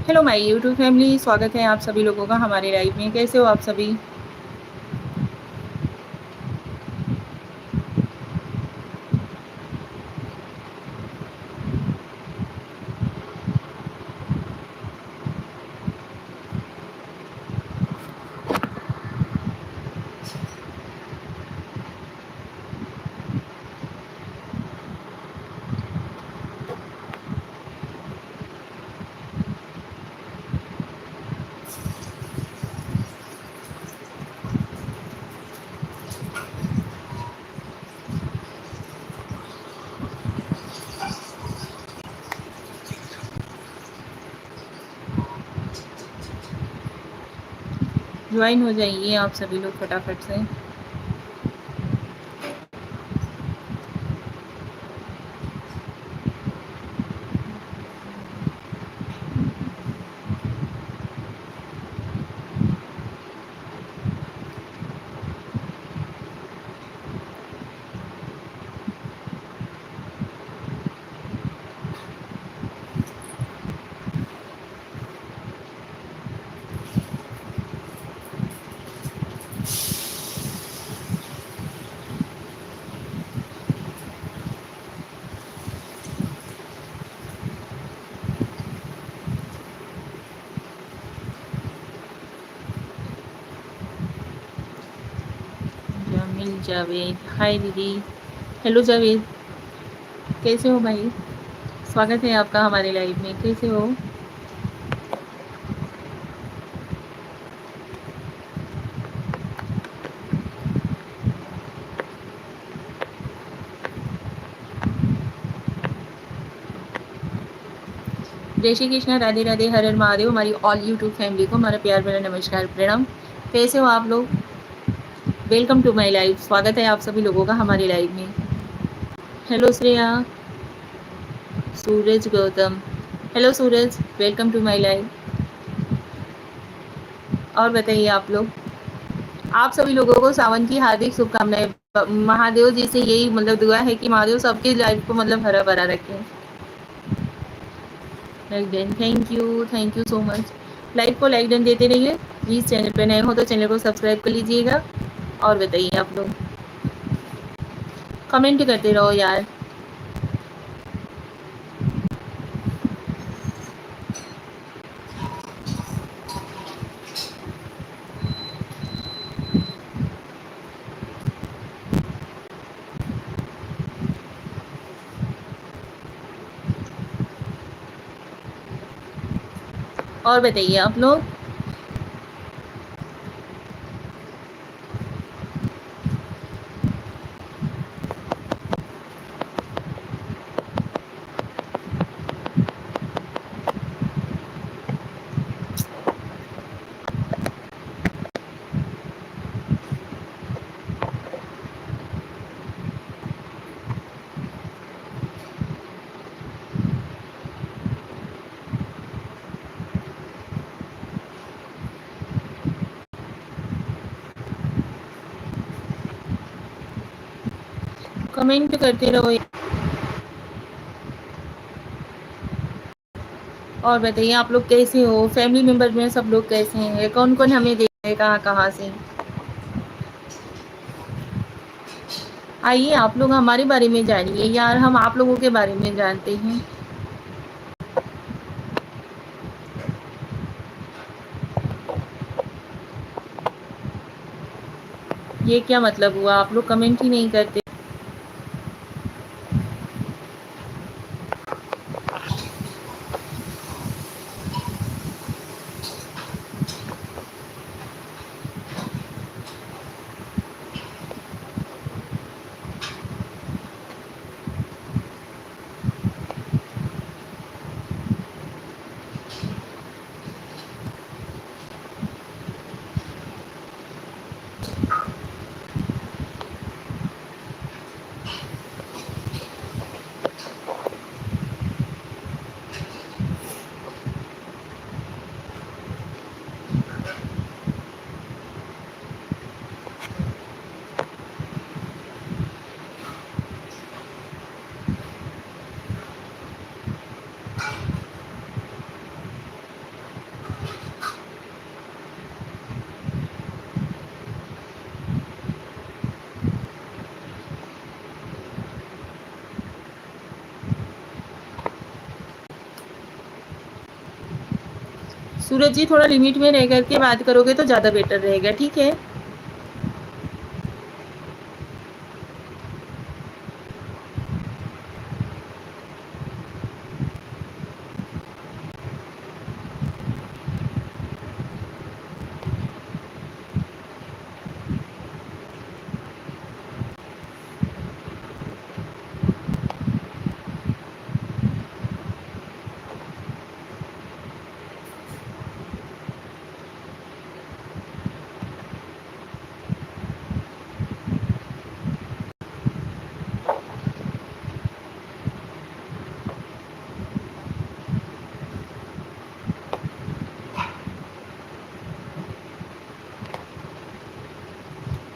Hello my YouTube family, स्वागत है आप सभी लोगों का हमारे लाइव में। कैसे हो आप सभी? ज्वाइन हो जाइए आप सभी लोग फटाफट से। जामिल जावेद, हाय दीदी। हेलो जावेद, कैसे हो भाई? स्वागत है आपका हमारे लाइव में। कैसे हो? जय श्री कृष्णा, राधे राधे, हर हर महादेव। हमारी ऑल यूट्यूब फैमिली को हमारा प्यार भरा नमस्कार, प्रणाम। कैसे हो आप लोग? Welcome to my live. स्वागत है आप सभी लोगों का हमारे लाइव में। Hello Shreya, Suraj Gautam, hello Suraj, welcome to my live. और बताइए आप लोग, आप सभी लोगों को सावन की हार्दिक शुभकामनाएं। महादेव जी से यही मतलब दुआ है कि महादेव सबकी लाइफ को मतलब हरा भरा रखें। Like done, thank you so much. Live को लाइक डन देते रहिए प्लीज़। चैनल पे नए हो तो चैनल को सब्सक्राइब कर लीजिएगा। और बताइए आप लोग, कमेंट करते रहो यार। और बताइए आप लोग, कमेंट करते रहो। और बताइए आप लोग कैसे हो? फैमिली मेम्बर में सब लोग कैसे हैं? कौन कौन हमें देख रहे हैं, कहाँ कहाँ से? आइए आप लोग हमारे बारे में जानिए यार, हम आप लोगों के बारे में जानते हैं। ये क्या मतलब हुआ, आप लोग कमेंट ही नहीं करते? सूरज जी थोड़ा लिमिट में रह करके बात करोगे तो ज़्यादा बेटर रहेगा, ठीक है?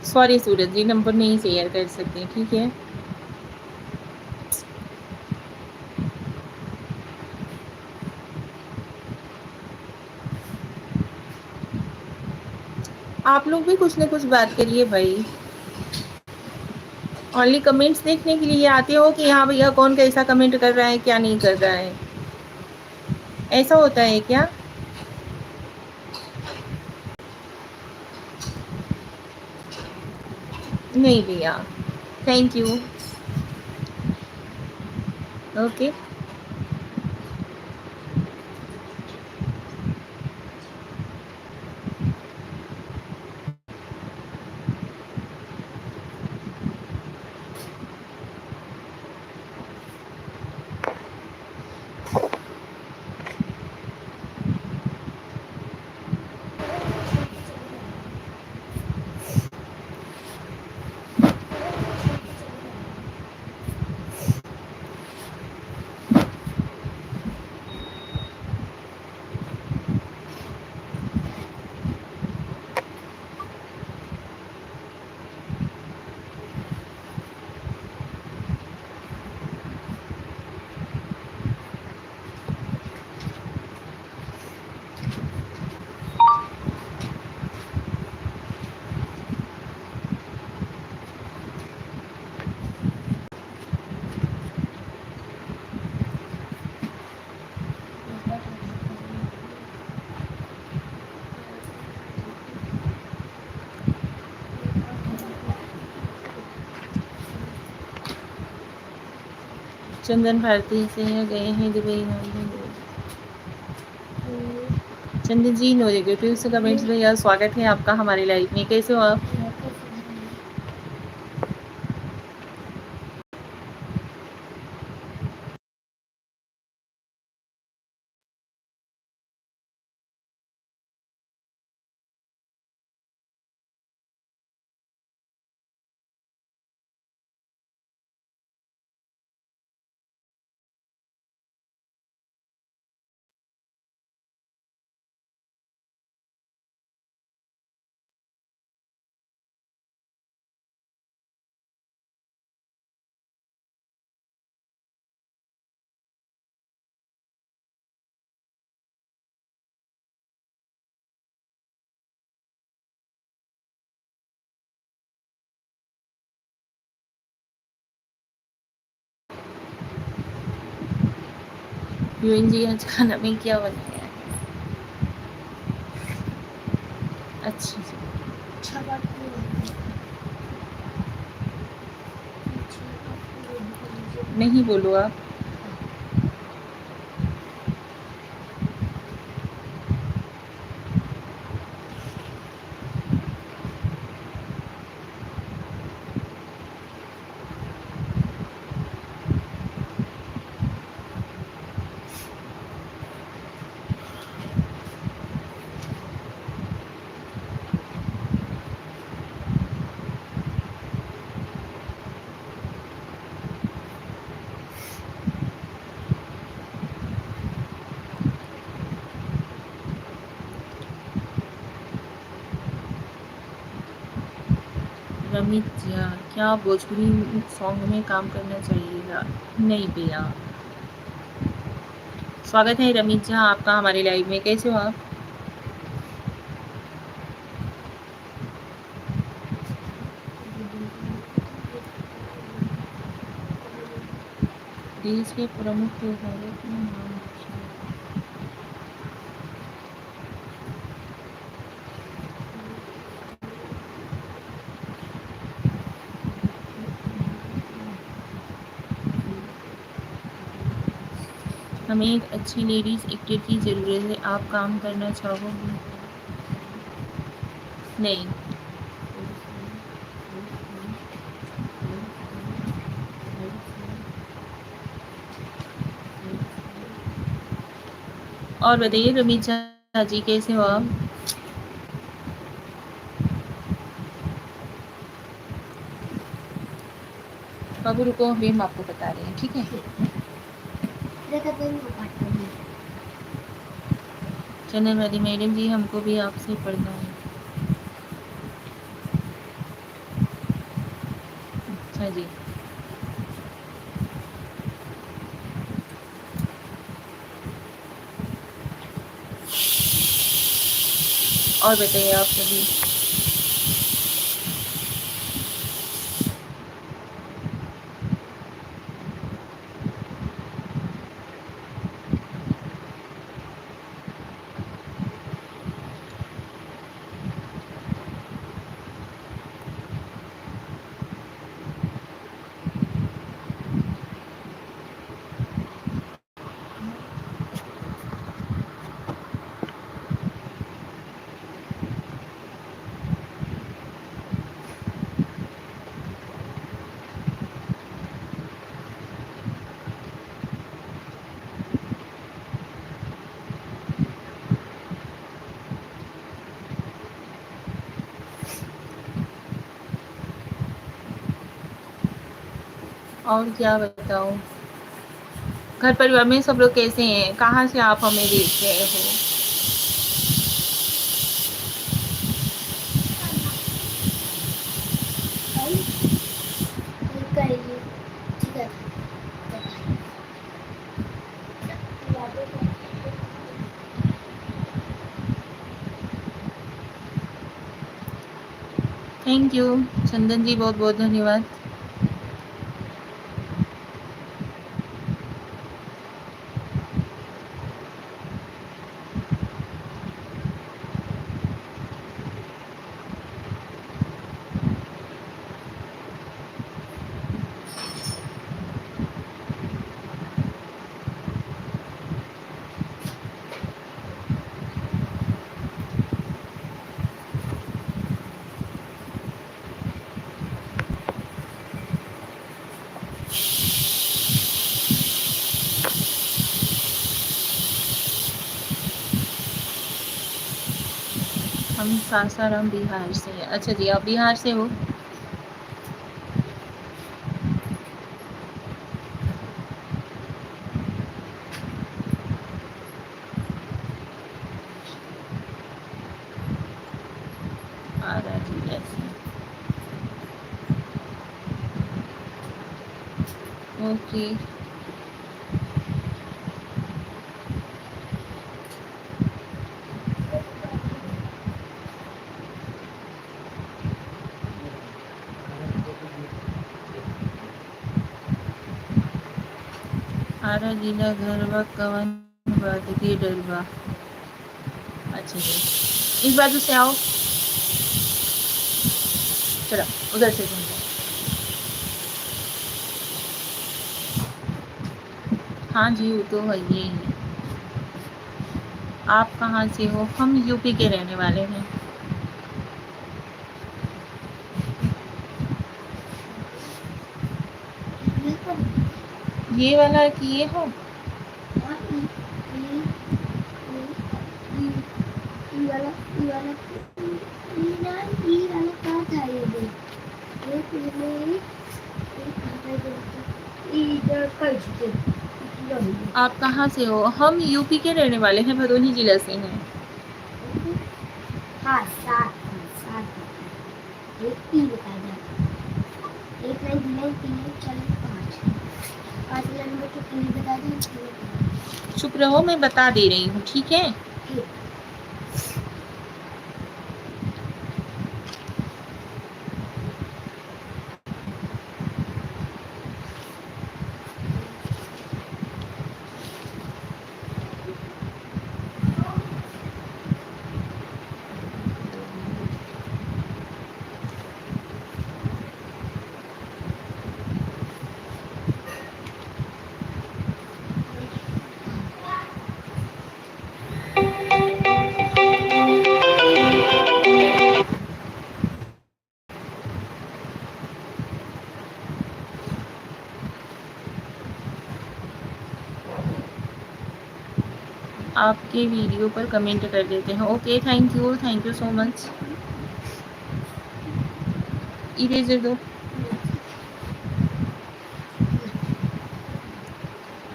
सॉरी सूरज जी, नंबर नहीं शेयर कर सकते, ठीक है? आप लोग भी कुछ ना कुछ बात करिए भाई। ओनली कमेंट्स देखने के लिए आते हो कि हाँ भैया कौन कैसा कमेंट कर रहा है, क्या नहीं कर रहा है? ऐसा होता है क्या? नहीं भैया, थैंक यू। ओके। चंदन भारती से गए हैं दुबई। चंदन जी नो नेगेटिव से कमेंट्स में यार, स्वागत है आपका हमारे लाइफ में। कैसे हो आप? यूएन जी आज खाना में क्या बनाया है? अच्छा जी। नहीं बोलो आप। रमित जिया, क्या भोजपुरी सॉन्ग में काम करना चाहिए? नहीं भैया। स्वागत है रमित झा आपका हमारे लाइव में। कैसे हो आप? देश के प्रमुख त्योहारों के नाम। हमें एक अच्छी लेडीज़ एक्टर की ज़रूरत है। आप काम करना चाहोगे? नहीं। और बताइए रमीजा जी कैसे हो आप? बाबू रुको, अभी हम आपको बता रहे हैं, ठीक है? चंदन वाली मैडम जी, हमको भी आपसे पढ़ना है। अच्छा जी। और बताइए आप सभी। और क्या बताऊँ? घर परिवार में सब लोग कैसे हैं? कहाँ से आप हमें देख रहे हो? थैंक यू चंदन जी, बहुत बहुत धन्यवाद। हम सासाराम बिहार से। अच्छा जी, आप बिहार से हो? आरा जिला से। ओके। आरा जिला घरवा कवन बात के डरवा। अच्छा जी, इस बाजू से आओ। चलो उधर से घूम जाओ। हाँ जी, वो तो है ही है। आप कहाँ से हो? हम यूपी के रहने वाले हैं। ये वाला किए हो? आप कहाँ से हो? हम यूपी के रहने वाले हैं, भदोही जिला से हैं। हाँ, सात सात एक तीन बता दो। एक नहीं तीन तीन चार पाँच पाँच नंबर के तीन बता दो। चुप रहो, मैं बता दे रही हूँ, ठीक है? ठीक। आपके वीडियो पर कमेंट कर देते हैं। Okay, thank you so much. Eraser दो,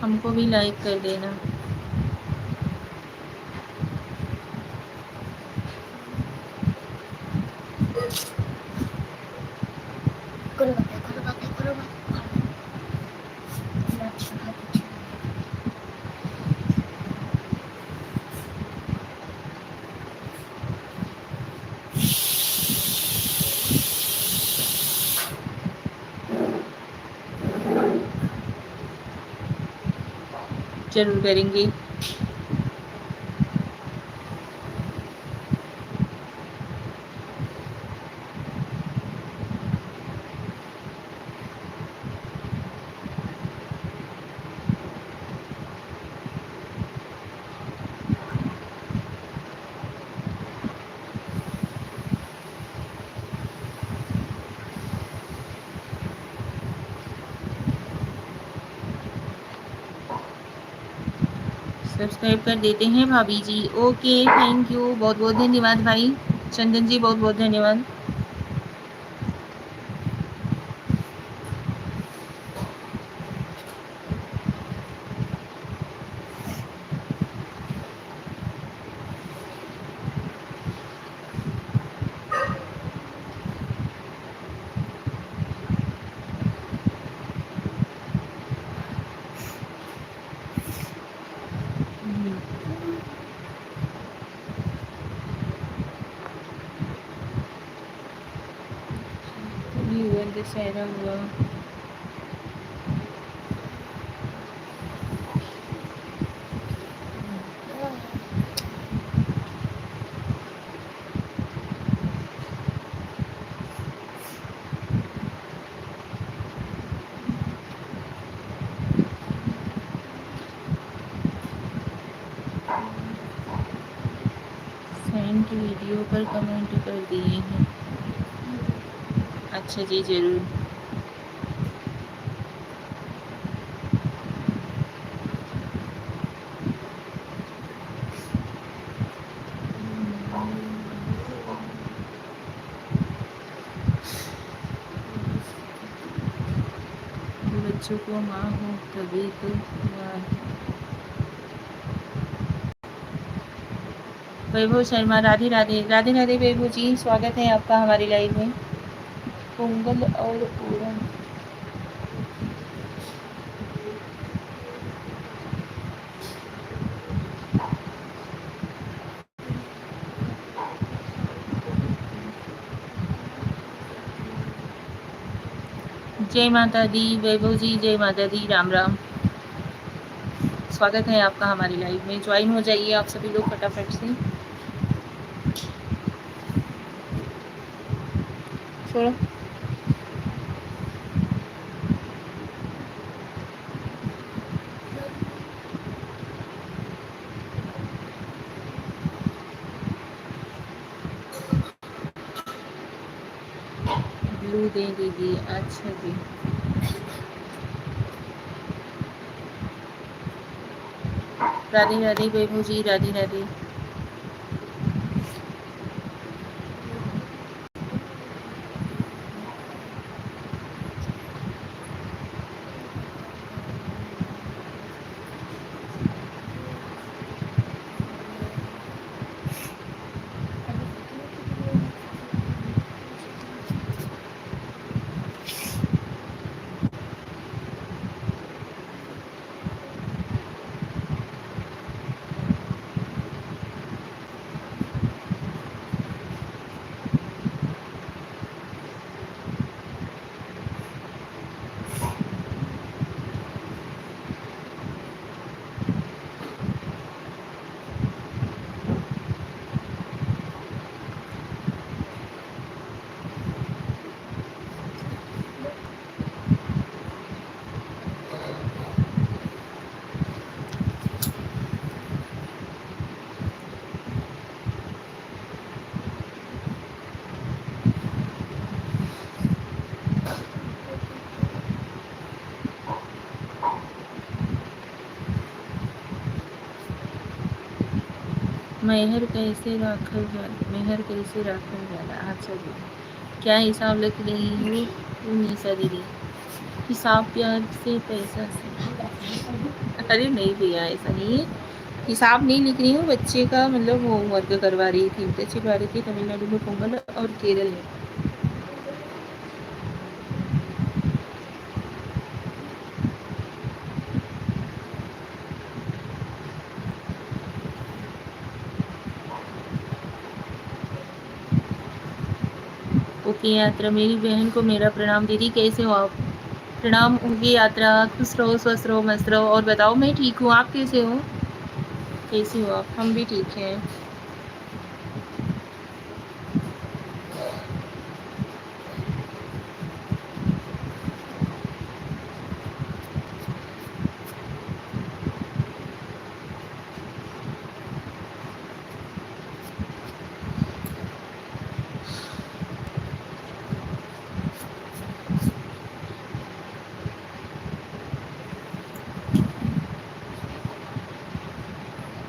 हमको भी लाइक कर देना। करो बातें, करो बातें, करो बातें। अच्छा, अच्छा। जरूर करेंगे। सब्सक्राइब कर देते हैं भाभी जी। ओके, थैंक यू, बहुत बहुत धन्यवाद भाई चंदन जी, बहुत बहुत धन्यवाद। हुआ दशहरा हुआ। सेंट वीडियो पर कमेंट कर दिए हैं। अच्छा जी, ज़रूर। बच्चों को माँ हो तभी तो वैभव शर्मा, राधे राधे, राधे राधे वैभव जी, स्वागत है आपका हमारी लाइव में। पोंगल और ओणम, जय माता दी वैभव जी, जय माता दी, राम राम। स्वागत है आपका हमारी लाइव में। ज्वाइन हो जाइए आप सभी लोग फटाफट से। छोड़ो, ब्लू दे दीजिए। अच्छा जी, राधे राधे वैभव जी, राधे राधे। मेहर कैसे राखल जाला, मेहर कैसे राखल जाला। अच्छा जी, क्या हिसाब लिख रही हो तुम मीसा दीदी? हिसाब प्यार से पैसा से। अरे नहीं भैया, ऐसा नहीं है, हिसाब नहीं लिख रही हूँ, बच्चे का मतलब होमवर्क करवा रही थी। अच्छी बात थी तमिलनाडु में पोंगल और केरल में। ओके यात्रा, मेरी बहन को मेरा प्रणाम। दीदी कैसे हो आप? प्रणाम होगी यात्रा, खुश रहो, स्वस्थ रहो, मस्त रहो। और बताओ, मैं ठीक हूँ, आप कैसे हो? कैसी हो आप? हम भी ठीक हैं।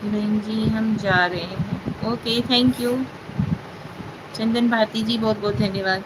बहन जी हम जा रहे हैं। ओके, थैंक यू चंदन भारती जी, बहुत बहुत धन्यवाद।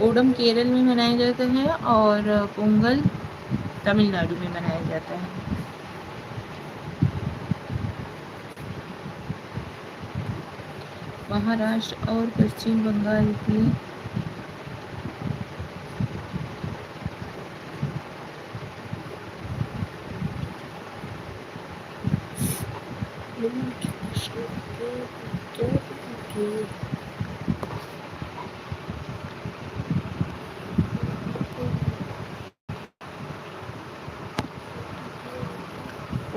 ओणम केरल में मनाया जाता है और पोंगल तमिलनाडु में मनाया जाता है। महाराष्ट्र और पश्चिम बंगाल की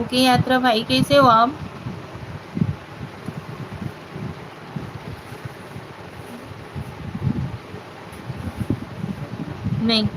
ओके यात्रा भाई, कैसे हो आप? नहीं,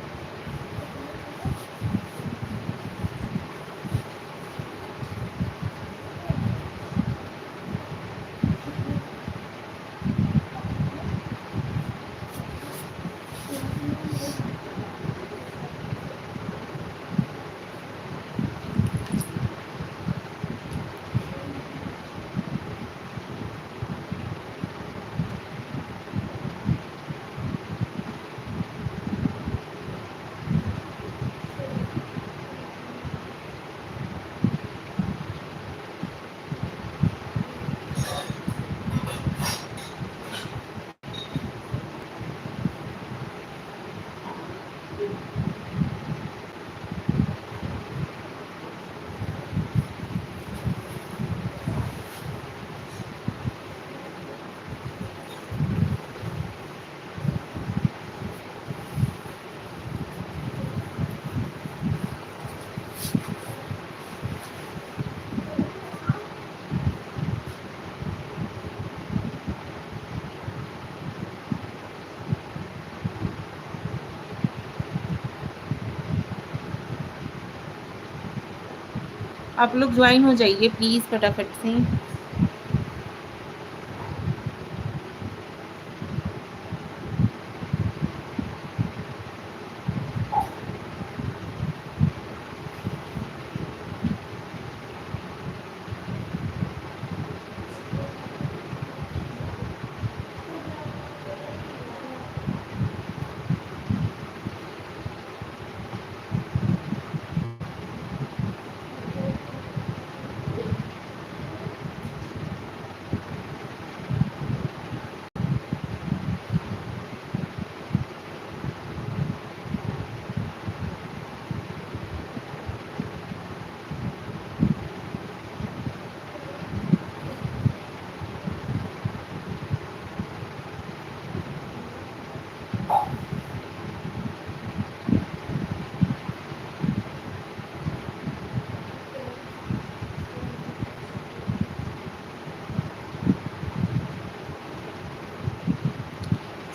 आप लोग ज्वाइन हो जाइए प्लीज़ फटाफट से।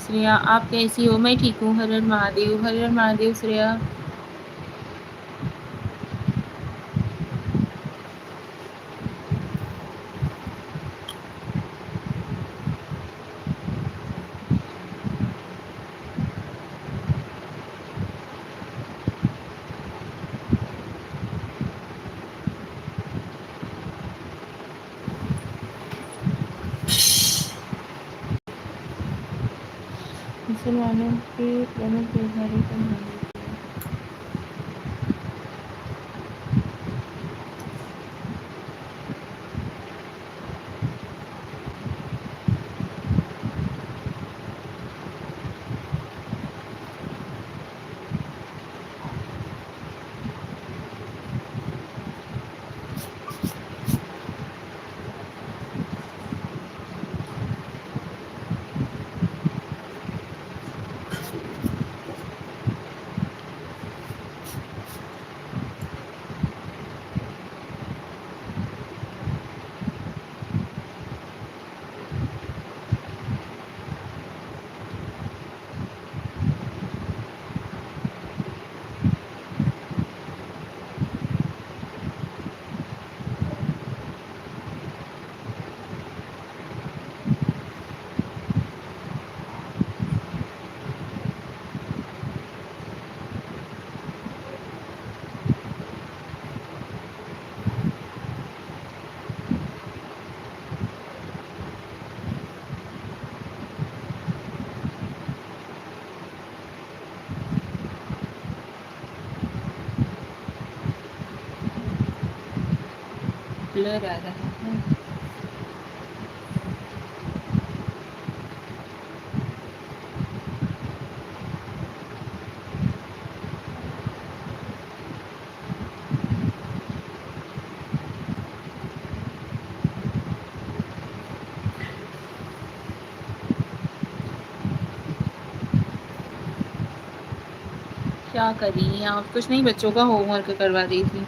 श्रेया आप कैसी हो? मैं ठीक हूँ, हर हर महादेव, हर हर महादेव श्रेया। मुसलमानों के प्रमुख त्योहारों का नाम बताइए। ब्लर आ रहा है। क्या कर रही हैं आप? कुछ नहीं, बच्चों का होमवर्क करवा रही थी।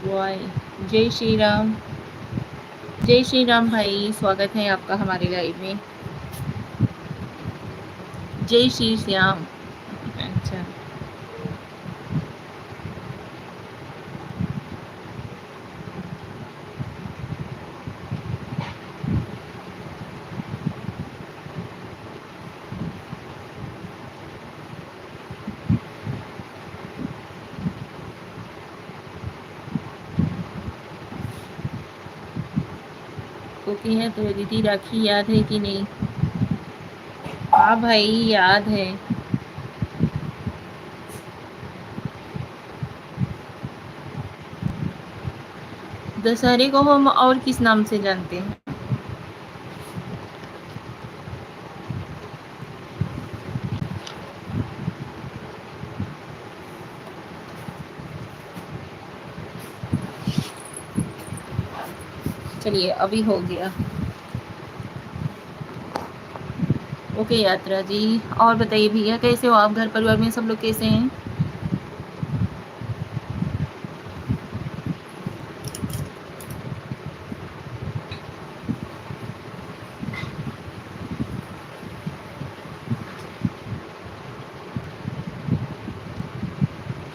बॉय। जय श्री राम। जय श्री राम भाई, स्वागत है आपका हमारे लाइव में। जय श्री श्याम। अच्छा, ओके है तो दीदी, राखी याद है कि नहीं? हाँ भाई, याद है। दशहरे को हम और किस नाम से जानते हैं? चलिए अभी हो गया। ओके यात्रा जी, और बताइए भैया कैसे हो आप? घर परिवार में सब लोग कैसे हैं?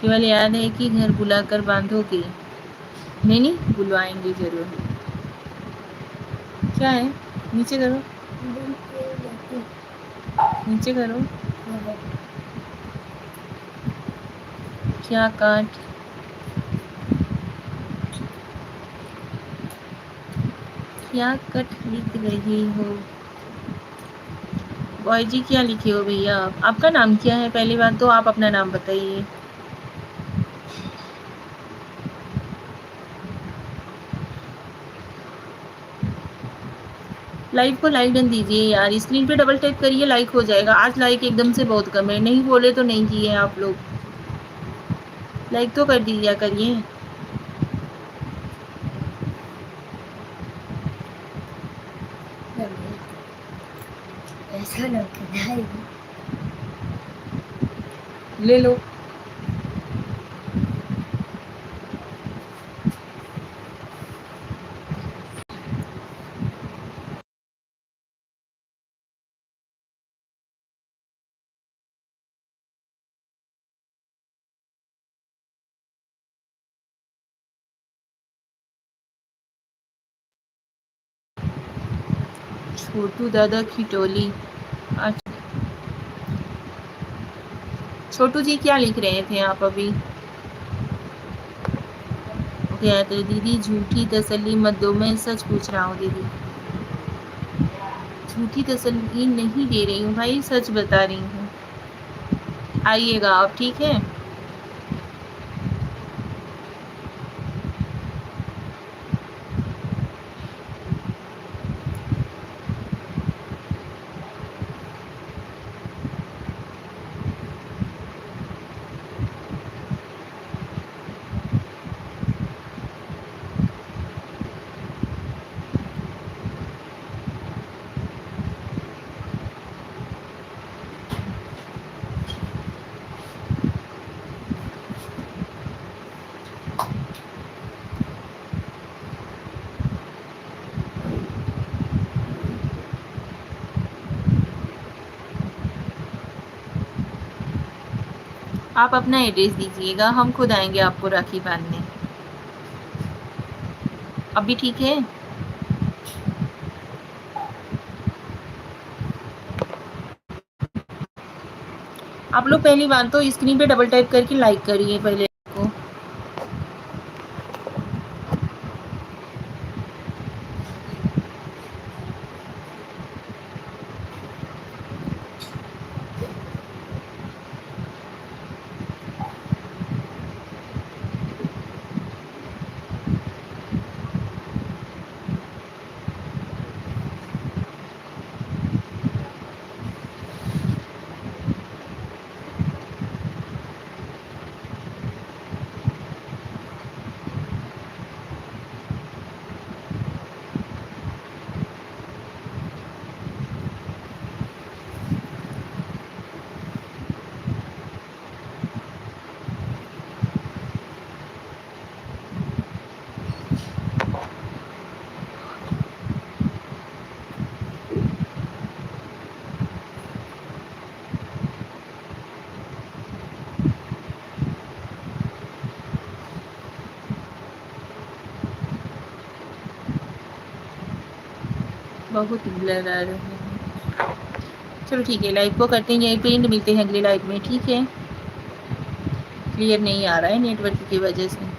केवल याद है कि घर बुलाकर बांधोगे? नहीं नहीं, बुलवाएंगे जरूर। क्या है? नीचे करो, नीचे करो। क्या काट? क्या कट लिख रही हो? बॉय जी क्या लिखे हो भैया आप? आपका नाम क्या है? पहली बात तो आप अपना नाम बताइए। लाइव को लाइक डन दीजिए यार, स्क्रीन पे डबल टैप करिए, लाइक हो जाएगा। आज लाइक एकदम से बहुत कम है, नहीं बोले तो नहीं किए आप लोग। लाइक तो कर दिया करिए। ऐसा लगता है ले लो। छोटू दादा की टोली। अच्छा छोटू जी क्या लिख रहे थे आप अभी? क्या तो दीदी झूठी तसल्ली मत दो, मैं सच पूछ रहा हूँ दीदी। झूठी तसल्ली नहीं दे रही हूँ भाई, सच बता रही हूँ। आइएगा आप, ठीक है? आप अपना एड्रेस दीजिएगा, हम खुद आएंगे आपको राखी बांधने। अभी ठीक है? आप लोग पहली बात तो स्क्रीन पे डबल टाइप करके लाइक करिए पहले को। बहुत ब्लर आ रहे हैं। चलो ठीक है, लाइव को करते हैं यहीं पे, मिलते हैं अगले लाइव में, ठीक है? क्लियर नहीं आ रहा है नेटवर्क की वजह से।